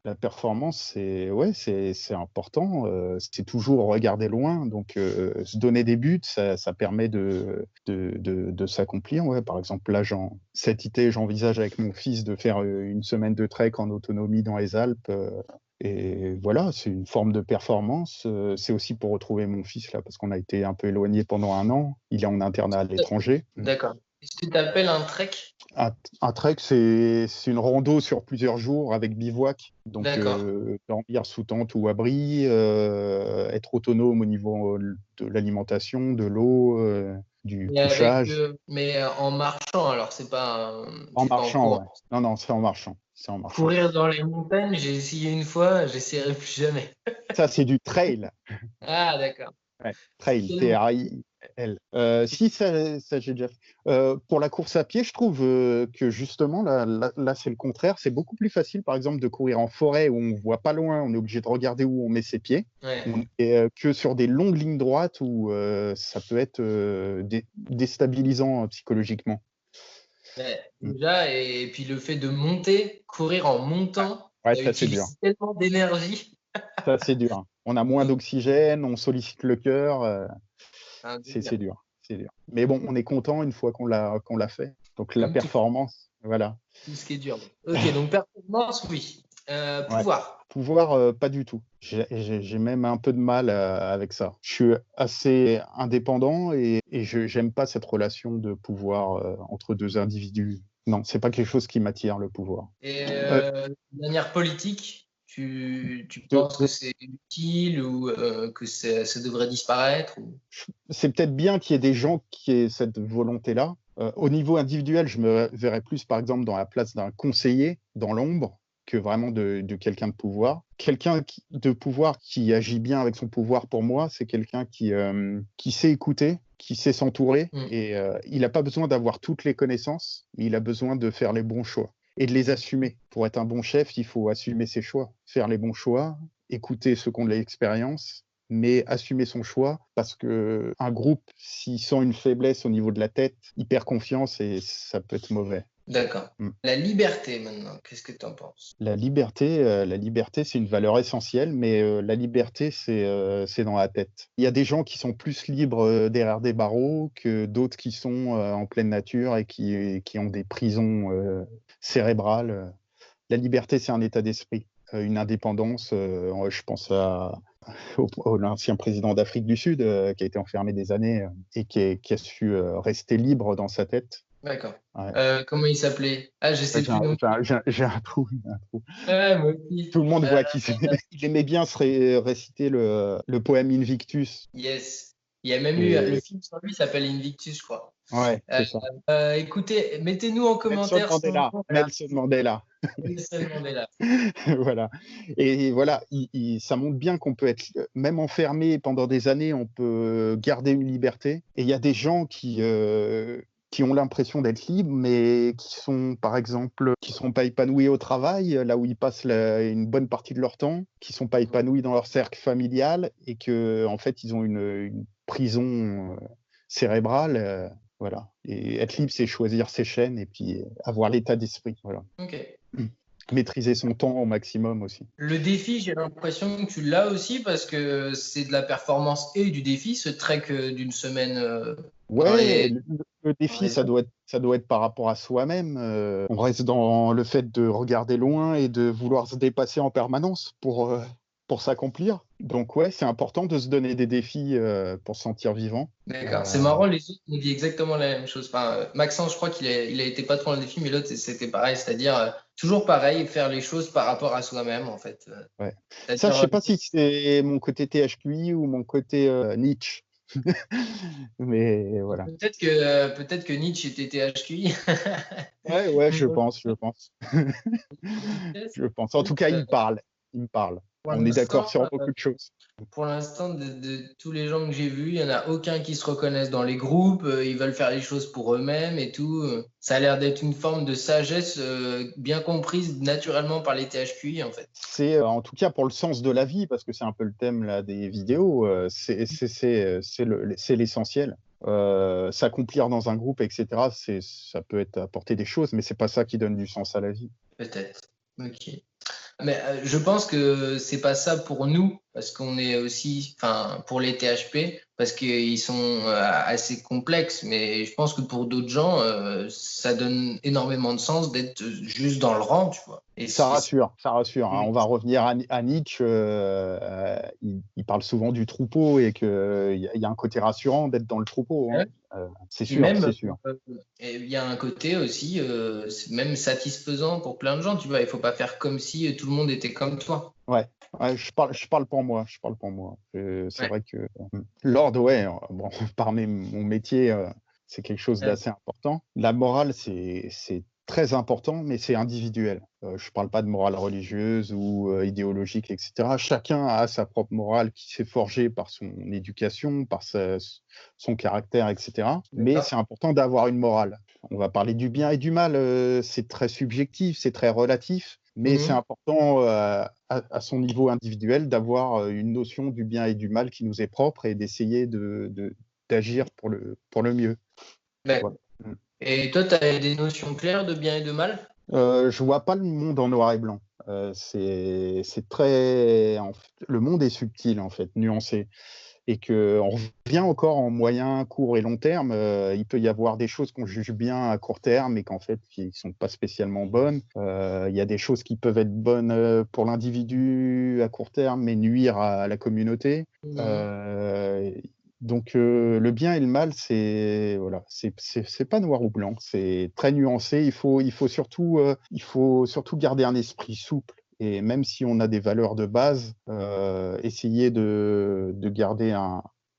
c'est ouais, c'est important. C'est toujours regarder loin. Donc, se donner des buts, ça permet de s'accomplir. Ouais. Par exemple, là, cet été, j'envisage avec mon fils de faire une semaine de trek en autonomie dans les Alpes. Et voilà, c'est une forme de performance. C'est aussi pour retrouver mon fils là, parce qu'on a été un peu éloigné pendant un an. Il est en internat à l'étranger. D'accord. Qu'est-ce que tu appelles un trek? Un trek, c'est une rando sur plusieurs jours avec bivouac. Donc, D'accord. dormir sous tente ou abri, être autonome au niveau de l'alimentation, de l'eau, du couchage. Mais en marchant, alors En c'est pas en marchant, courant. ouais. Non, non, c'est en marchant. C'est en marchant. Courir dans les montagnes, j'ai essayé une fois, j'essaierai plus jamais. Ça, c'est du trail. Ah, d'accord. Ouais, trail, Quel- T-R-I-L. Si, ça j'ai déjà fait. Pour la course à pied, je trouve que justement, là, c'est le contraire. C'est beaucoup plus facile, par exemple, de courir en forêt où on voit pas loin, on est obligé de regarder où on met ses pieds, Ouais. que sur des longues lignes droites où ça peut être déstabilisant psychologiquement. Ouais, Mm. déjà, et puis le fait de monter, courir en montant, Ouais, ça ça, c'est dur. utilise tellement d'énergie. Ça, c'est dur, hein. On a moins d'oxygène, on sollicite le cœur. C'est un C'est délire. dur, c'est dur. Mais bon, on est content une fois qu'on l'a fait. Donc la Comme performance, voilà. tout ce qui est dur. Ok, donc performance, oui. Ouais. Pouvoir. Pouvoir, pas du tout. J'ai même un peu de mal avec ça. Je suis assez indépendant et j'aime pas cette relation de pouvoir entre deux individus. Non, c'est pas quelque chose qui m'attire, le pouvoir. Et Euh, de manière politique, tu de- penses que c'est utile ou que ça devrait disparaître c'est peut-être bien qu'il y ait des gens qui aient cette volonté-là. Au niveau individuel, je me verrais plus, par exemple, dans la place d'un conseiller dans l'ombre que vraiment de quelqu'un de pouvoir. Quelqu'un de pouvoir qui agit bien avec son pouvoir, pour moi, c'est quelqu'un qui sait écouter, qui sait s'entourer, Hmm. et il n'a pas besoin d'avoir toutes les connaissances, il a besoin de faire les bons choix et de les assumer. Pour être un bon chef, il faut assumer ses choix, faire les bons choix, écouter ceux qui ont de l'expérience, mais assumer son choix parce que un groupe, s'il sent une faiblesse au niveau de la tête, il perd confiance et ça peut être mauvais. D'accord. Mm. La liberté maintenant, qu'est-ce que tu en penses? La liberté, c'est une valeur essentielle, mais la liberté, c'est dans la tête. Il y a des gens qui sont plus libres derrière des barreaux que d'autres qui sont en pleine nature et qui ont des prisons cérébrales. La liberté, c'est un état d'esprit, une indépendance. Je pense à l'ancien président d'Afrique du Sud qui a été enfermé des années et qui a su rester libre dans sa tête. D'accord. Ouais. Comment il s'appelait? Ah, je sais J'ai plus non plus. j'ai un trou. Un trou. Ouais, moi aussi. Tout le monde voit qui c'est. Il aimait bien réciter le poème Invictus. Yes. Il y a même eu le Et film sur lui, s'appelle Invictus, je crois. ouais, Euh, c'est ça. Écoutez, mettez-nous en Nelson commentaire son Mandela. nom. Nelson Mandela. Nelson Mandela. Voilà. Et voilà, ça montre bien qu'on peut être, même enfermé pendant des années, on peut garder une liberté. Et il y a des gens qui ont l'impression d'être libres, mais qui sont, par exemple, qui sont pas épanouis au travail, là où ils passent une bonne partie de leur temps, qui sont pas épanouis dans leur cercle familial et que, en fait, ils ont une prison cérébrale. Voilà. Et être libre, c'est choisir ses chaînes et puis avoir l'état d'esprit. Voilà. Ok. Maîtriser son temps au maximum aussi. Le défi, j'ai l'impression que tu l'as aussi parce que c'est de la performance et du défi, ce trek d'une semaine dans Ouais, les, le dans défi, les... ça doit être par rapport à soi-même. On reste dans le fait de regarder loin et de vouloir se dépasser en permanence pour s'accomplir. Donc ouais, c'est important de se donner des défis pour se sentir vivant. D'accord. C'est marrant, les autres ont dit exactement la même chose. Enfin, Maxence, je crois il a été patron dans le défi, mais l'autre, c'était pareil, c'est-à-dire toujours pareil, faire les choses par rapport à soi-même, en fait. Ouais. Ça, C'est-à-dire, je sais pas si c'est mon côté THQI ou mon côté Nietzsche. Mais voilà. peut-être que Nietzsche était THQI. Ouais, je pense, je pense. Je pense. En tout cas, il me parle. Il me parle. Pour On est d'accord l'instant, sur beaucoup de choses. Pour l'instant, de tous les gens que j'ai vus, il n'y en a aucun qui se reconnaissent dans les groupes. Ils veulent faire les choses pour eux-mêmes et tout. Ça a l'air d'être une forme de sagesse bien comprise naturellement par les THQI, en fait. C'est en tout cas pour le sens de la vie, parce que c'est un peu le thème là, des vidéos, c'est l'essentiel. S'accomplir dans un groupe, etc., ça peut être apporter des choses, mais c'est pas ça qui donne du sens à la vie. Peut-être. Ok. Mais je pense que c'est pas ça pour nous, parce qu'on est aussi, enfin, pour les THP, parce qu'ils sont assez complexes. Mais je pense que pour d'autres gens, ça donne énormément de sens d'être juste dans le rang, tu vois. Et Ça rassure, ça rassure. Hein. Mm. On va revenir à Nietzsche. Il parle souvent du troupeau et qu'il y a un côté rassurant d'être dans le troupeau. Hein. C'est Et sûr, même, c'est sûr. il y a un côté aussi, c'est même satisfaisant pour plein de gens, tu vois. Il faut pas faire comme si tout le monde était comme toi. Ouais, ouais, je parle pour moi. Je parle pour moi. C'est Ouais. vrai que l'ordre, ouais, bon, par mon métier, c'est quelque chose Ouais. d'assez important. La morale, c'est très important, mais c'est individuel. Je parle pas de morale religieuse ou idéologique, etc. Chacun a sa propre morale qui s'est forgée par son éducation, par son caractère, etc. Mais c'est D'accord. important d'avoir une morale. On va parler du bien et du mal, c'est très subjectif, c'est très relatif. Mais c'est Mhm. important à son niveau individuel d'avoir une notion du bien et du mal qui nous est propre et d'essayer d'agir pour le mieux. Ouais. Voilà. Et toi, tu as des notions claires de bien et de mal? Je vois pas le monde en noir et blanc. C'est très. Le monde est subtil, en fait, nuancé. Et qu'on revient encore en moyen, court et long terme. Il peut y avoir des choses qu'on juge bien à court terme et qu'en fait, qui ne sont pas spécialement bonnes. Il y a des choses qui peuvent être bonnes pour l'individu à court terme, mais nuire à la communauté. Mhm. Donc, le bien et le mal, c'est pas noir ou blanc, c'est très nuancé. Il faut surtout garder un esprit souple. Et même si on a des valeurs de base, essayer de garder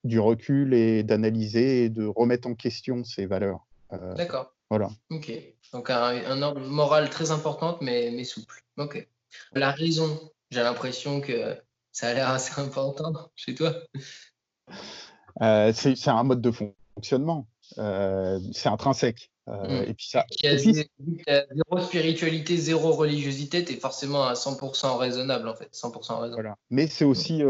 du recul et d'analyser et de remettre en question ces valeurs. D'accord. Voilà. Ok. Donc un ordre moral très important, mais souple. Ok. La raison, j'ai l'impression que ça a l'air assez important chez toi. C'est un mode de fonctionnement. C'est intrinsèque. Hmm. Et puis ça. Qui a Et puis zéro spiritualité, zéro religiosité, tu es forcément à 100% raisonnable en fait. 100% raison. voilà. Mais c'est aussi,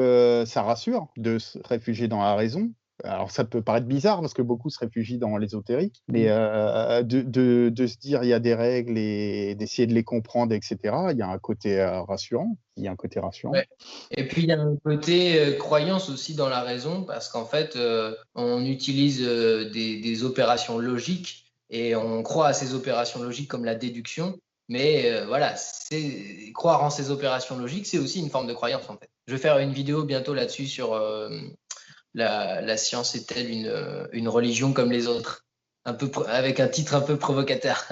ça rassure de se réfugier dans la raison. alors ça peut paraître bizarre parce que beaucoup se réfugient dans l'ésotérique, mais de se dire il y a des règles et d'essayer de les comprendre, etc., il y a un côté rassurant. Il y a un côté rassurant. Ouais. Et puis il y a un côté croyance aussi dans la raison, parce qu'en fait, on utilise des opérations logiques et on croit à ces opérations logiques comme la déduction. Mais voilà, croire en ces opérations logiques, c'est aussi une forme de croyance en fait. Je vais faire une vidéo bientôt là-dessus sur la science est-elle une religion comme les autres, avec un titre un peu provocateur.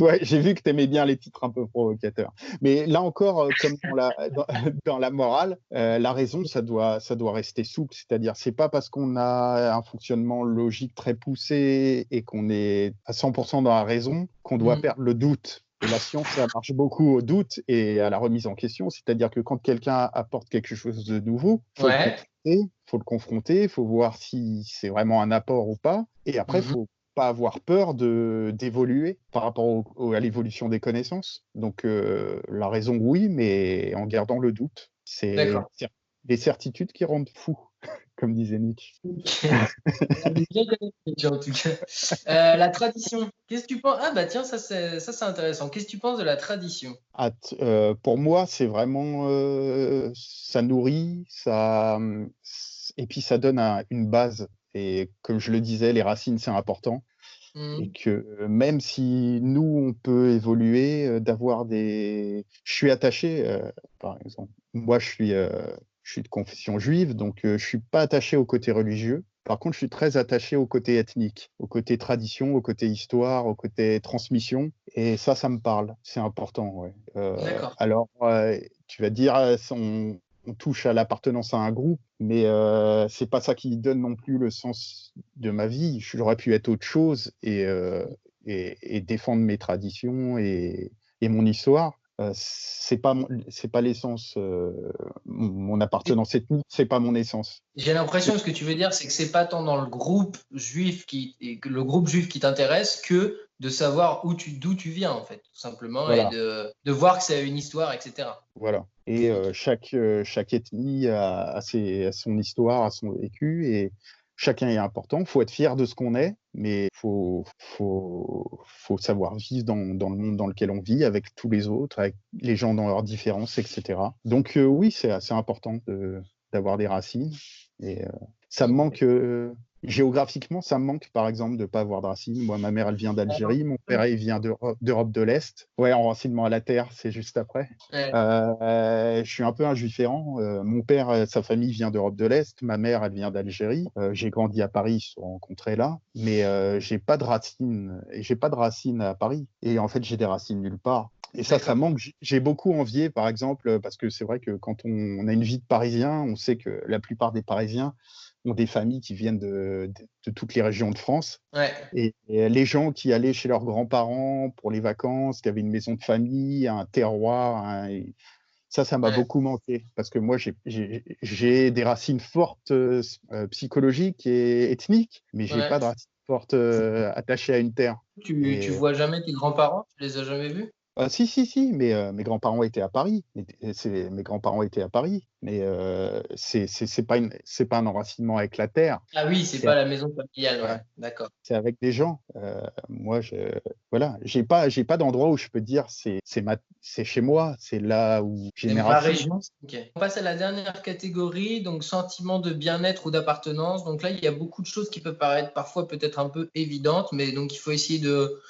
Ouais, j'ai vu que tu aimais bien les titres un peu provocateurs. Mais là encore, comme dans la morale, la raison, ça doit rester souple. C'est-à-dire, c'est pas parce qu'on a un fonctionnement logique très poussé et qu'on est à 100% dans la raison qu'on doit perdre le doute. Et la science, ça marche beaucoup au doute et à la remise en question. C'est-à-dire que quand quelqu'un apporte quelque chose de nouveau, Ouais. faut le confronter, il faut voir si c'est vraiment un apport ou pas. Et après, il Mhm. faut pas avoir peur d'évoluer par rapport à l'évolution des connaissances. Donc, la raison, oui, mais en gardant le doute. C'est D'accord. les certitudes qui rendent fou, comme disait Nietzsche. Elle est bien connectée, en tout cas. La tradition. Qu'est-ce que tu penses? Ah bah tiens, ça c'est intéressant. Qu'est-ce que tu penses de la tradition? Pour moi, c'est vraiment ça nourrit, et puis ça donne une base. Et comme je le disais, les racines, c'est important. Et Mhm. que même si nous, on peut évoluer, d'avoir des... Je suis attaché, par exemple, moi, je suis de confession juive, donc je suis pas attaché au côté religieux. Par contre, je suis très attaché au côté ethnique, au côté tradition, au côté histoire, au côté transmission. Et ça me parle. C'est important, ouais. D'accord. Alors, tu vas dire, on touche à l'appartenance à un groupe, mais c'est pas ça qui donne non plus le sens de ma vie. J'aurais pu être autre chose et défendre mes traditions et mon histoire. C'est pas l'essence. Mon appartenance ethnique, c'est pas mon essence. J'ai l'impression que ce que tu veux dire, c'est que c'est pas tant dans le groupe juif et que le groupe juif qui t'intéresse que de savoir d'où tu viens, en fait, tout simplement, et Voilà, de voir que ça a une histoire, etc. voilà. Et Ok. chaque ethnie a son histoire, a son vécu, et chacun est important. Il faut être fier de ce qu'on est, mais faut savoir vivre dans le monde dans lequel on vit, avec tous les autres, avec les gens dans leurs différences, etc. Donc oui, c'est assez important d'avoir des racines. Et ça me manque, géographiquement, ça me manque, par exemple, de ne pas avoir de racines. Moi, ma mère, elle vient d'Algérie, mon père, il vient d'Europe de l'Est. Ouais, enracinement à la terre, c'est juste après. Ouais. Je suis un peu un juif errant. Mon père, sa famille vient d'Europe de l'Est. Ma mère, elle vient d'Algérie. J'ai grandi à Paris, ils se sont rencontrés là. Mais j'ai pas de racines. Et j'ai pas de racines à Paris. Et en fait, j'ai des racines nulle part. Et ça D'accord. manque. J'ai beaucoup envié, par exemple, parce que c'est vrai que quand on a une vie de Parisien, on sait que la plupart des Parisiens ont des familles qui viennent de toutes les régions de France. Ouais. Et les gens qui allaient chez leurs grands-parents pour les vacances, qui avaient une maison de famille, un terroir, ça m'a Ouais. beaucoup manqué. Parce que moi, j'ai des racines fortes psychologiques et ethniques, mais j'ai Ouais. pas de racines fortes attachées à une terre. Tu Et vois jamais tes grands-parents? Tu les as jamais vus? si, mais mes grands-parents étaient à Paris. Mes grands-parents étaient à Paris, mais c'est pas un enracinement avec la terre. Ah oui, c'est C'est pas la maison familiale, ouais, ouais. D'accord. c'est avec des gens. Moi, voilà, j'ai pas d'endroit où je peux dire c'est chez moi, c'est là où j'ai C'est mes ma racines. région. Ok. On passe à la dernière catégorie, donc sentiment de bien-être ou d'appartenance. Donc là, il y a beaucoup de choses qui peuvent paraître parfois peut-être un peu évidentes, mais donc il faut essayer de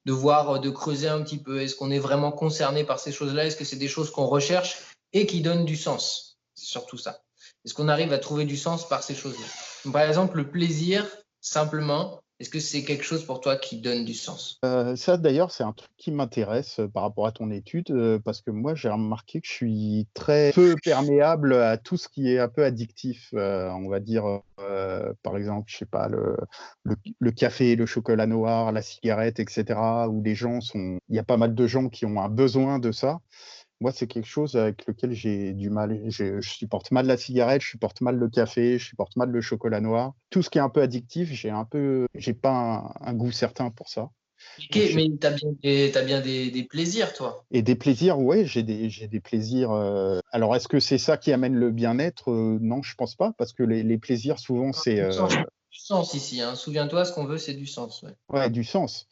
voir, de creuser un petit peu. Est-ce qu'on est vraiment concerné par ces choses-là? Est-ce que c'est des choses qu'on recherche et qui donnent du sens? C'est surtout ça. Est-ce qu'on arrive à trouver du sens par ces choses-là? Donc, par exemple, le plaisir, simplement, est-ce que c'est quelque chose pour toi qui donne du sens? Ça, d'ailleurs, c'est un truc qui m'intéresse par rapport à ton étude, parce que moi, j'ai remarqué que je suis très peu perméable à tout ce qui est un peu addictif. On va dire, par exemple, je sais pas, le café, le chocolat noir, la cigarette, etc., où les gens sont... Il y a pas mal de gens qui ont un besoin de ça. Moi, c'est quelque chose avec lequel j'ai du mal. Je supporte mal la cigarette, je supporte mal le café, je supporte mal le chocolat noir. Tout ce qui est un peu addictif, j'ai pas un goût certain pour ça. Ok, mais t'as bien des plaisirs, toi. Et des plaisirs, ouais, j'ai des plaisirs. Alors, est-ce que c'est ça qui amène le bien-être? Non, je pense pas, parce que les plaisirs, souvent, c'est Du sens ici, hein. Souviens-toi, ce qu'on veut, c'est du sens. Ouais. ouais, du sens.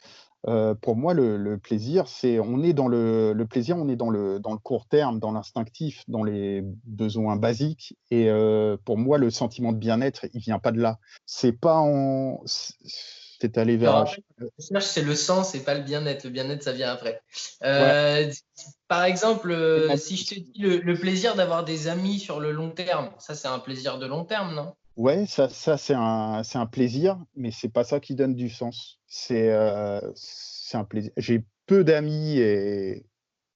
Pour moi, le plaisir, c'est on est dans le plaisir, on est dans le court terme, dans l'instinctif, dans les besoins basiques. Et pour moi, le sentiment de bien-être, il vient pas de là. C'est pas en, c'est aller Je me vers. rappelle, c'est le sens et pas le bien-être. Le bien-être, ça vient après. Ouais, Euh, Par exemple, c'est ma si je te vision. dis le plaisir d'avoir des amis sur le long terme, ça, c'est un plaisir de long terme, non? Ouais, ça c'est un plaisir, mais c'est pas ça qui donne du sens. C'est un plaisir. J'ai peu d'amis et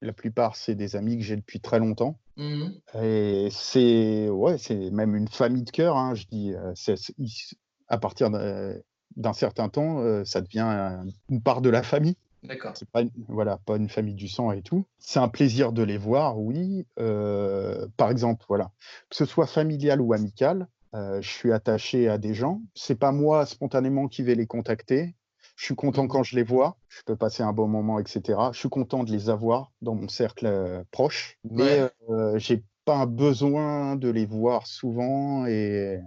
la plupart, c'est des amis que j'ai depuis très longtemps. Mhm. Et c'est ouais, c'est même une famille de cœur, hein, je dis, à partir d'un certain temps, ça devient une part de la famille. D'accord. C'est pas une voilà, pas une famille du sang et tout. C'est un plaisir de les voir, oui. Par exemple, voilà, que ce soit familial ou amical, je suis attaché à des gens. C'est pas moi spontanément qui vais les contacter. Je suis content Mhm. quand je les vois, je peux passer un bon moment et cetera. Je suis content de les avoir dans mon cercle, proche, mais Ouais. j'ai pas un besoin de les voir souvent et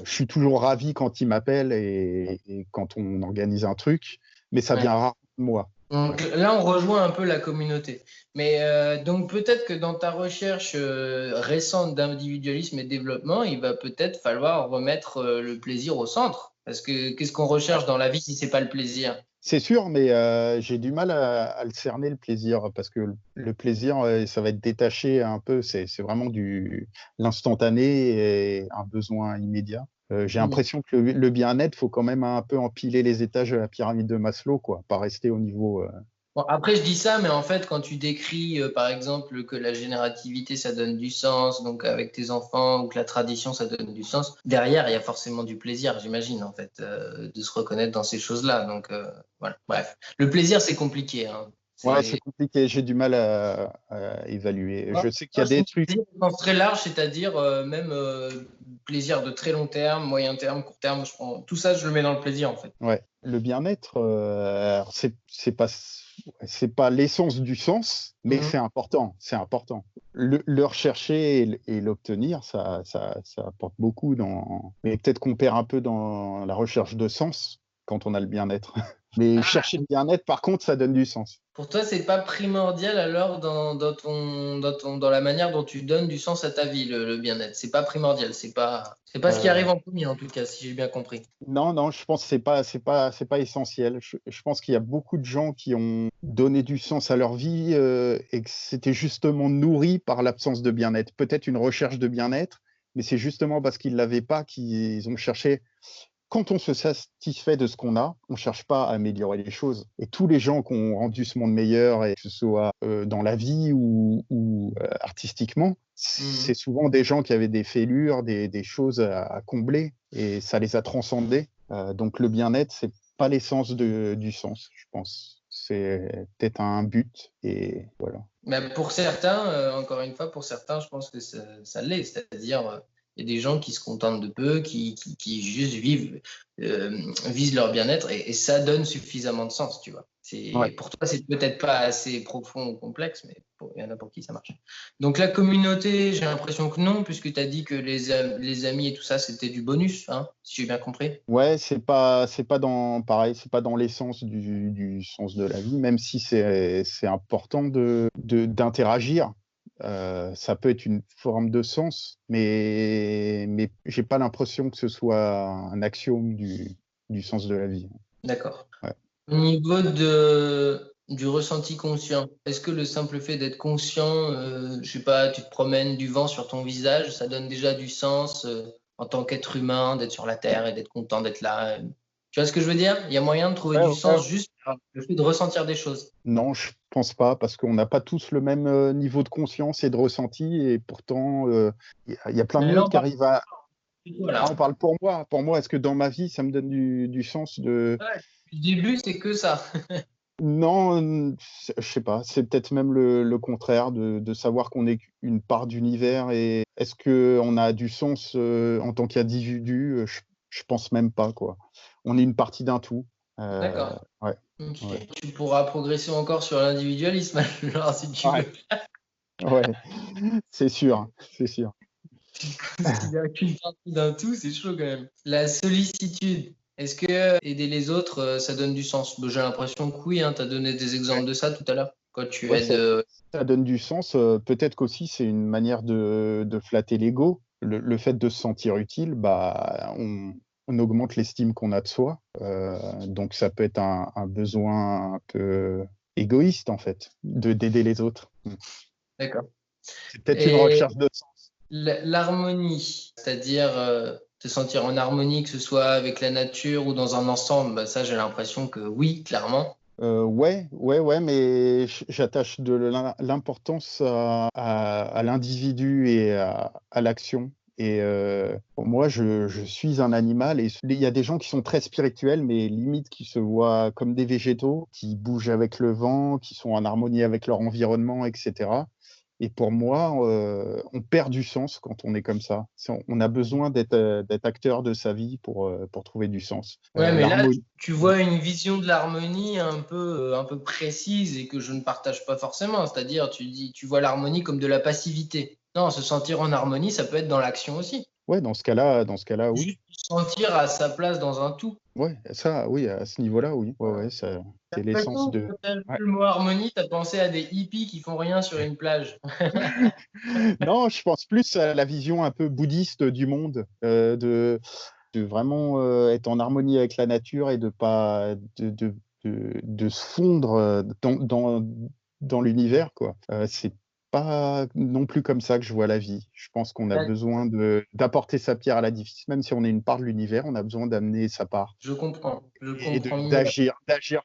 je suis toujours ravi quand ils m'appellent et quand on organise un truc, mais ça Ouais. vient rarement de moi. Donc Voilà. là, on rejoint un peu la communauté. Mais donc peut-être que dans ta recherche récente d'individualisme et de développement, il va peut-être falloir remettre le plaisir au centre. Parce que qu'est-ce qu'on recherche dans la vie si c'est pas le plaisir? C'est sûr, mais j'ai du mal à le cerner, le plaisir, parce que le plaisir, ça va être détaché un peu, c'est vraiment du l'instantané et un besoin immédiat. J'ai Hmm. l'impression que le bien-être, faut quand même un peu empiler les étages de la pyramide de Maslow, quoi, pas rester au niveau, Bon, après, je dis ça, mais en fait, quand tu décris, par exemple, que la générativité, ça donne du sens, donc avec tes enfants, ou que la tradition, ça donne du sens, derrière, il y a forcément du plaisir, j'imagine, en fait, de se reconnaître dans ces choses-là. Donc, voilà. Bref. Le plaisir, c'est compliqué, hein. ouais, c'est C'est compliqué, j'ai du mal à évaluer. Moi, Je sais qu'il y moi, a je des trouve trucs plaisir au sens très large, c'est-à-dire même plaisir de très long terme, moyen terme, court terme. Tout ça, je le mets dans le plaisir, en fait. ouais, le bien-être, alors c'est pas l'essence du sens, mais Mhm. c'est important, c'est important. Le rechercher et l'obtenir, ça apporte beaucoup dans mais peut-être qu'on perd un peu dans la recherche de sens quand on a le bien-être. Mais chercher le bien-être, par contre, ça donne du sens. Pour toi, c'est pas primordial alors dans la manière dont tu donnes du sens à ta vie, le bien-être. C'est pas primordial. C'est pas ce qui arrive Heu, en premier, en tout cas, si j'ai bien compris. non, non, je pense que c'est pas essentiel. Je pense qu'il y a beaucoup de gens qui ont donné du sens à leur vie, et que c'était justement nourri par l'absence de bien-être. Peut-être une recherche de bien-être, mais c'est justement parce qu'ils l'avaient pas qu'ils ont cherché. Quand on se satisfait de ce qu'on a, on cherche pas à améliorer les choses. Et tous les gens qui ont rendu ce monde meilleur, et que ce soit dans la vie ou artistiquement, c'est Mhm. souvent des gens qui avaient des fêlures, des choses à combler, et ça les a transcendés. Donc le bien-être, c'est pas l'essence du sens, je pense. C'est peut-être un but, et voilà. Mais pour certains, encore une fois, pour certains, je pense que ça l'est. C'est-à-dire, il y a des gens qui se contentent de peu, qui juste visent leur bien-être et ça donne suffisamment de sens, tu vois. Ouais. Pour toi, c'est peut-être pas assez profond ou complexe, mais il y en a pour qui ça marche. Donc la communauté, j'ai l'impression que non, puisque tu as dit que les amis et tout ça, c'était du bonus, hein, si j'ai bien compris. Ouais, c'est pas dans pareil, c'est pas dans l'essence du sens de la vie, même si c'est important d'interagir. Ça peut être une forme de sens, mais j'ai pas l'impression que ce soit un axiome du sens de la vie. D'accord. Ouais. Au niveau du ressenti conscient, est-ce que le simple fait d'être conscient, je sais pas, tu te promènes du vent sur ton visage, ça donne déjà du sens en tant qu'être humain, d'être sur la Terre et d'être content d'être là. Tu vois ce que je veux dire? Il y a moyen de trouver Ouais, du ouais. sens juste par le fait de ressentir des choses. Non, je pense pas, parce qu'on n'a pas tous le même, niveau de conscience et de ressenti, et pourtant, il y a plein de Mais là, monde on qui parle arrive à de toi, ah, on là. parle pour moi. Pour moi, est-ce que dans ma vie, ça me donne du sens de Ouais. Le début, c'est que ça. non, je sais pas, c'est peut-être même le contraire de savoir qu'on est une part d'univers, et est-ce qu'on a du sens, en tant qu'individu? Je pense même pas, quoi. On est une partie d'un tout. Heu, D'accord. ouais. Ok. Ouais. Tu pourras progresser encore sur l'individualisme, alors, si tu Ouais, veux. ouais, c'est sûr, c'est sûr. Considérer qu'une partie d'un tout, c'est chaud quand même. La sollicitude. Est-ce que aider les autres, ça donne du sens? J'ai l'impression que oui, hein, tu as donné des exemples de ça tout à l'heure. Quand tu Ouais, aides. ça donne du sens. Peut-être qu'aussi c'est une manière de flatter l'ego. Le fait de se sentir utile, bah, on augmente l'estime qu'on a de soi. Donc ça peut être un besoin un peu égoïste en fait, d'aider les autres. D'accord. C'est peut-être une Et recherche de sens. l'harmonie, c'est-à-dire te sentir en harmonie, que ce soit avec la nature ou dans un ensemble, bah, ça j'ai l'impression que oui, clairement. Ouais, mais j'attache de l'importance à l'individu et à l'action. Et pour moi, je suis un animal et il y a des gens qui sont très spirituels, mais limite qui se voient comme des végétaux, qui bougent avec le vent, qui sont en harmonie avec leur environnement, etc. Et pour moi, on perd du sens quand on est comme ça. On a besoin d'être acteur de sa vie pour trouver du sens. Ouais, mais là, L'harmonie. tu vois une vision de l'harmonie un peu précise et que je ne partage pas forcément. C'est-à-dire, tu vois l'harmonie comme de la passivité. Non, se sentir en harmonie, ça peut être dans l'action aussi. Ouais, dans ce cas-là, oui. Juste se sentir à sa place dans un tout. Ouais, ça, oui, à ce niveau-là, oui. Ouais, Voilà. ouais, ça, J'ai c'est l'essence l'impression que de. quand t'as vu Ouais. le mot harmonie, t'as pensé à des hippies qui font rien sur une plage. Non, je pense plus à la vision un peu bouddhiste du monde, de vraiment être en harmonie avec la nature et de pas de se fondre dans l'univers, quoi. C'est pas non plus comme ça que je vois la vie. Je pense qu'on a besoin d'apporter sa pierre à l'édifice, même si on est une part de l'univers, on a besoin d'amener sa part Je et comprends mieux. d'agir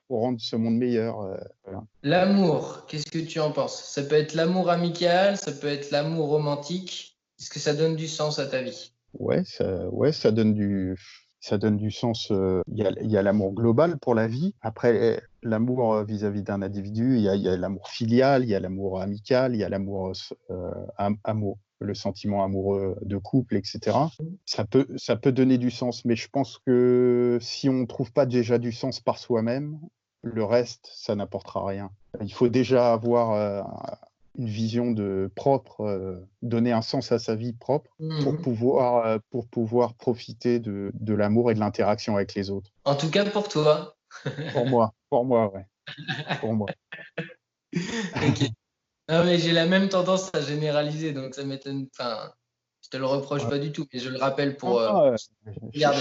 pour rendre ce monde meilleur. Voilà. L'amour, qu'est-ce que tu en penses? Ça peut être l'amour amical, ça peut être l'amour romantique. Est-ce que ça donne du sens à ta vie? Ouais, ça donne du sens. Il y a l'amour global pour la vie. Après, l'amour vis-à-vis d'un individu, il y a l'amour filial, il y a l'amour amical, il y a l'amour amour, le sentiment amoureux de couple, etc. Ça peut donner du sens, mais je pense que si on ne trouve pas déjà du sens par soi-même, le reste, ça n'apportera rien. Il faut déjà avoir une vision propre, donner un sens à sa vie propre Mhm. pour pouvoir profiter de l'amour et de l'interaction avec les autres. En tout cas pour toi. Ouais, pour moi. Ok. Non, mais j'ai la même tendance à généraliser, donc ça m'étonne. Enfin, je te le reproche Ouais. pas du tout, mais je le rappelle Non, pour non, regarder.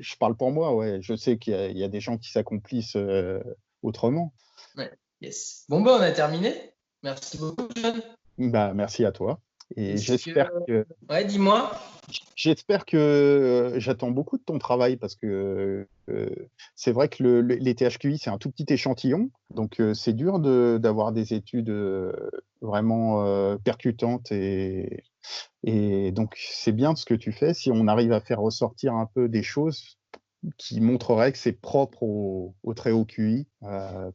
je parle pour moi, ouais. Je sais il y a des gens qui s'accomplissent autrement. Ouais. Yes. Bon, ben, on a terminé. Merci beaucoup, John. Bah, merci à toi. Et Est-ce que. Ouais, dis-moi. j'espère que j'attends beaucoup de ton travail parce que c'est vrai que les THQI, c'est un tout petit échantillon. Donc, c'est dur d'avoir des études vraiment percutantes. Et donc, c'est bien ce que tu fais. Si on arrive à faire ressortir un peu des choses qui montreraient que c'est propre au très haut QI.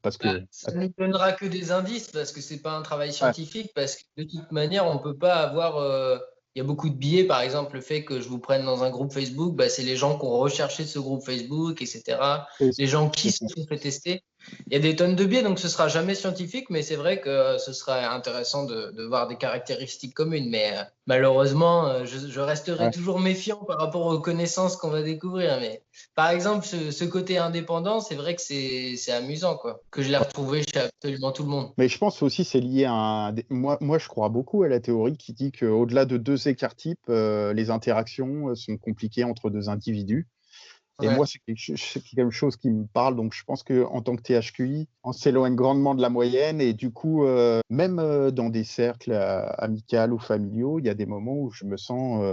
Parce Bah, que. ça ne nous donnera que des indices parce que c'est pas un travail Ouais, scientifique, parce que de toute manière, on peut pas avoir. Il y a beaucoup de biais, par exemple, le fait que je vous prenne dans un groupe Facebook, bah, c'est les gens qui ont recherché ce groupe Facebook, etc. Les gens qui c'est se ça. sont fait tester. Il y a des tonnes de biais, donc ce sera jamais scientifique, mais c'est vrai que ce serait intéressant de voir des caractéristiques communes. Mais malheureusement, je resterai Ouais. toujours méfiant par rapport aux connaissances qu'on va découvrir. Mais par exemple, ce côté indépendant, c'est vrai que c'est amusant, quoi. Que je l'ai retrouvé chez absolument tout le monde. Mais je pense aussi c'est lié à moi, je crois beaucoup à la théorie qui dit qu'au-delà de deux écarts types, les interactions sont compliquées entre deux individus. Et Ouais. moi, c'est quelque chose qui me parle. Donc, je pense qu'en tant que THQI, on s'éloigne grandement de la moyenne. Et du coup, même dans des cercles amicaux ou familiaux, il y a des moments où je me sens,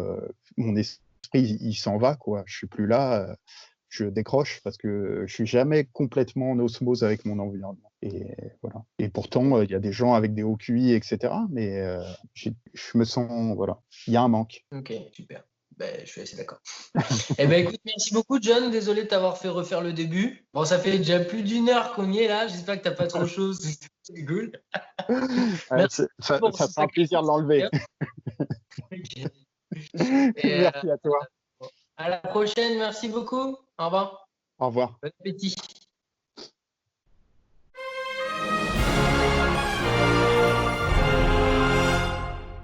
mon esprit, il s'en va, quoi. Je suis plus là. Je décroche parce que je suis jamais complètement en osmose avec mon environnement. Et voilà. Et pourtant, il y a des gens avec des hauts QI, etc. Mais je me sens, voilà, il y a un manque. Ok, super. Ben, je suis assez d'accord. Eh ben, écoute, merci beaucoup, John. Désolé de t'avoir fait refaire le début. Bon, ça fait déjà plus d'une heure qu'on y est là. J'espère que t'as pas trop chaud. C'est cool. Merci pour Ça ce fera un plaisir de l'enlever. sacrifice. Et Merci à toi. à la prochaine. Merci beaucoup. Au revoir. Au revoir. Bon appétit.